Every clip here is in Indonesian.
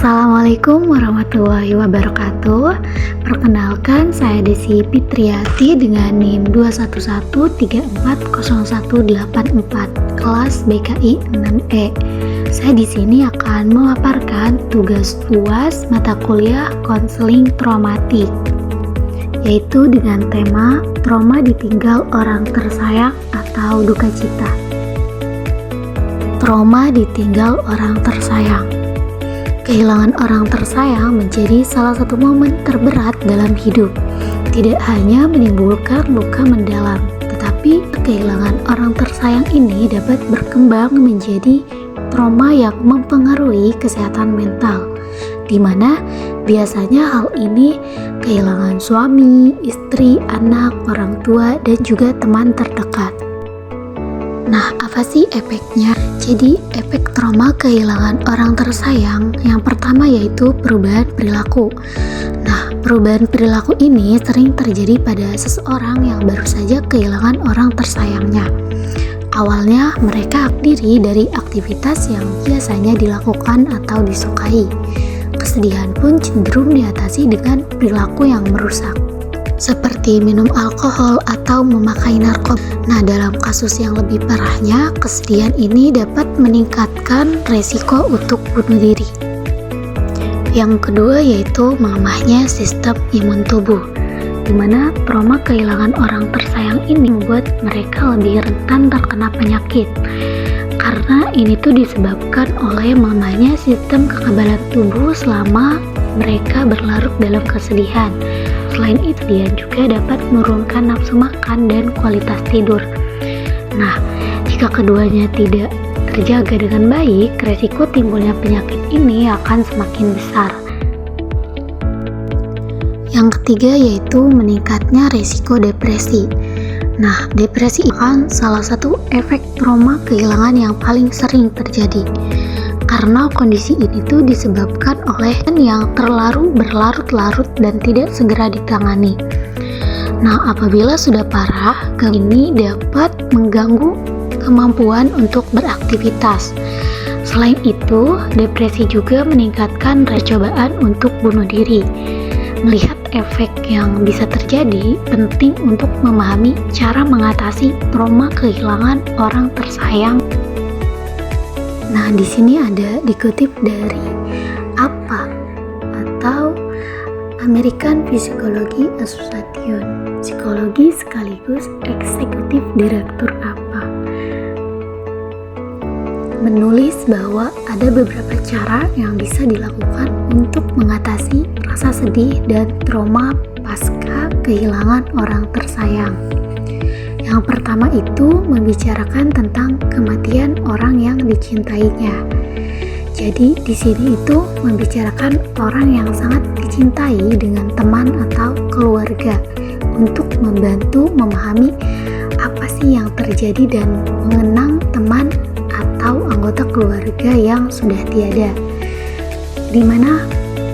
Assalamualaikum warahmatullahi wabarakatuh. Perkenalkan, saya Desi Fitriati dengan NIM 211340184 kelas BKI 6E. Saya di sini akan memaparkan tugas UAS mata kuliah konseling traumatik, yaitu dengan tema trauma ditinggal orang tersayang atau duka cita. Trauma ditinggal orang tersayang. Kehilangan orang tersayang menjadi salah satu momen terberat dalam hidup. Tidak hanya menimbulkan luka mendalam, tetapi kehilangan orang tersayang ini dapat berkembang menjadi trauma yang mempengaruhi kesehatan mental, di mana biasanya hal ini kehilangan suami, istri, anak, orang tua, dan juga teman terdekat. Nah, apa sih efeknya? Jadi, efek trauma kehilangan orang tersayang yang pertama yaitu perubahan perilaku. Nah, perubahan perilaku ini sering terjadi pada seseorang yang baru saja kehilangan orang tersayangnya. Awalnya, mereka diri dari aktivitas yang biasanya dilakukan atau disukai. Kesedihan pun cenderung diatasi dengan perilaku yang merusak, seperti minum alkohol atau memakai narkoba. Nah, dalam kasus yang lebih parahnya, kesedihan ini dapat meningkatkan resiko untuk bunuh diri. Yang kedua yaitu melemahnya sistem imun tubuh, di mana trauma kehilangan orang tersayang ini membuat mereka lebih rentan terkena penyakit. Karena ini tuh disebabkan oleh melemahnya sistem kekebalan tubuh selama mereka berlarut dalam kesedihan. Selain itu, dia juga dapat menurunkan nafsu makan dan kualitas tidur. Nah, jika keduanya tidak terjaga dengan baik, resiko timbulnya penyakit ini akan semakin besar. Yang ketiga yaitu meningkatnya resiko depresi. Nah, depresi akan salah satu efek trauma kehilangan yang paling sering terjadi. Karena kondisi ini tuh disebabkan oleh yang terlalu berlarut-larut dan tidak segera ditangani. Nah, apabila sudah parah, ini dapat mengganggu kemampuan untuk beraktivitas. Selain itu, depresi juga meningkatkan cobaan untuk bunuh diri. Melihat efek yang bisa terjadi, penting untuk memahami cara mengatasi trauma kehilangan orang tersayang. Nah, di sini ada dikutip dari APA atau American Psychology Association, psikologi sekaligus eksekutif direktur APA, menulis bahwa ada beberapa cara yang bisa dilakukan untuk mengatasi rasa sedih dan trauma pasca kehilangan orang tersayang. Yang pertama itu membicarakan tentang kematian orang yang dicintainya. Jadi di sini itu membicarakan orang yang sangat dicintai dengan teman atau keluarga untuk membantu memahami apa sih yang terjadi dan mengenang teman atau anggota keluarga yang sudah tiada. Dimana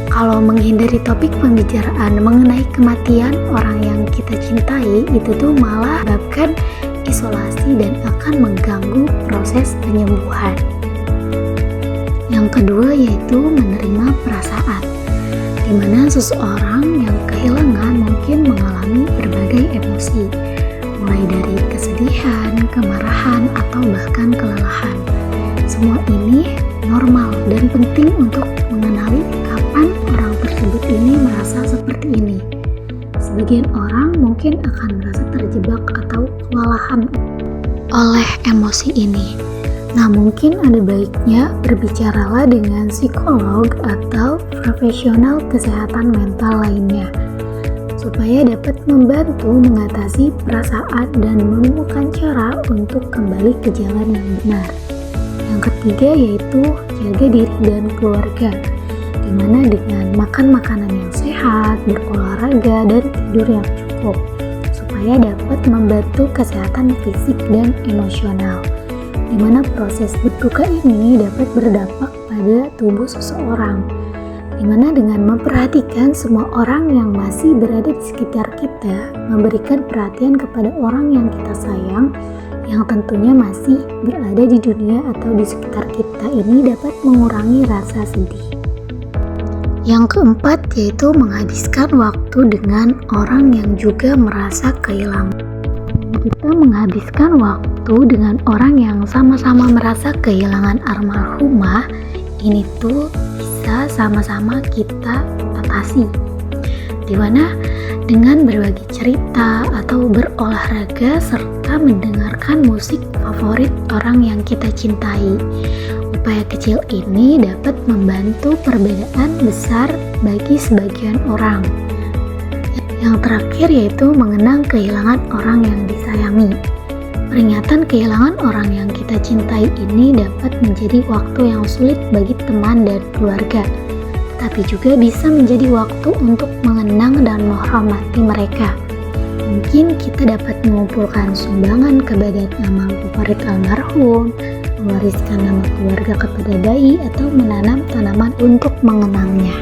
kalau menghindari topik pembicaraan mengenai kematian orang yang kita cintai, itu tuh malah menyebabkan isolasi dan akan mengganggu proses penyembuhan. Yang kedua yaitu menerima perasaan, di mana seseorang yang kehilangan mungkin mengalami berbagai emosi, mulai dari kesedihan, kemarahan, atau bahkan kelelahan. Semua ini normal dan penting untuk mengenali kapan orang tersebut ini merasa seperti ini. Sebagian orang mungkin akan merasa terjebak atau kewalahan oleh emosi ini. Nah, mungkin ada baiknya berbicaralah dengan psikolog atau profesional kesehatan mental lainnya, supaya dapat membantu mengatasi perasaan dan menemukan cara untuk kembali ke jalan yang benar. Yang ketiga yaitu jaga diri dan keluarga, di mana dengan makan makanan yang sehat, berolahraga, dan tidur yang cukup, supaya dapat membantu kesehatan fisik dan emosional, di mana proses berduka ini dapat berdampak pada tubuh seseorang, di mana dengan memperhatikan semua orang yang masih berada di sekitar kita, memberikan perhatian kepada orang yang kita sayang, yang tentunya masih berada di dunia atau di sekitar kita ini dapat mengurangi rasa sedih. Yang keempat yaitu menghabiskan waktu dengan orang yang juga merasa kehilangan. Kita menghabiskan waktu dengan orang yang sama-sama merasa kehilangan almarhumah, ini tuh bisa sama-sama kita atasi. Dimana dengan berbagi cerita atau berolahraga serta mendengarkan musik favorit orang yang kita cintai. Upaya kecil ini dapat membantu perbedaan besar bagi sebagian orang. Yang terakhir yaitu mengenang kehilangan orang yang disayangi. Peringatan kehilangan orang yang kita cintai ini dapat menjadi waktu yang sulit bagi teman dan keluarga, tapi juga bisa menjadi waktu untuk mengenang dan menghormati mereka. Mungkin kita dapat mengumpulkan sumbangan ke badan amal favorit almarhum, mewariskan nama keluarga kepada bayi, atau menanam tanaman untuk mengenangnya.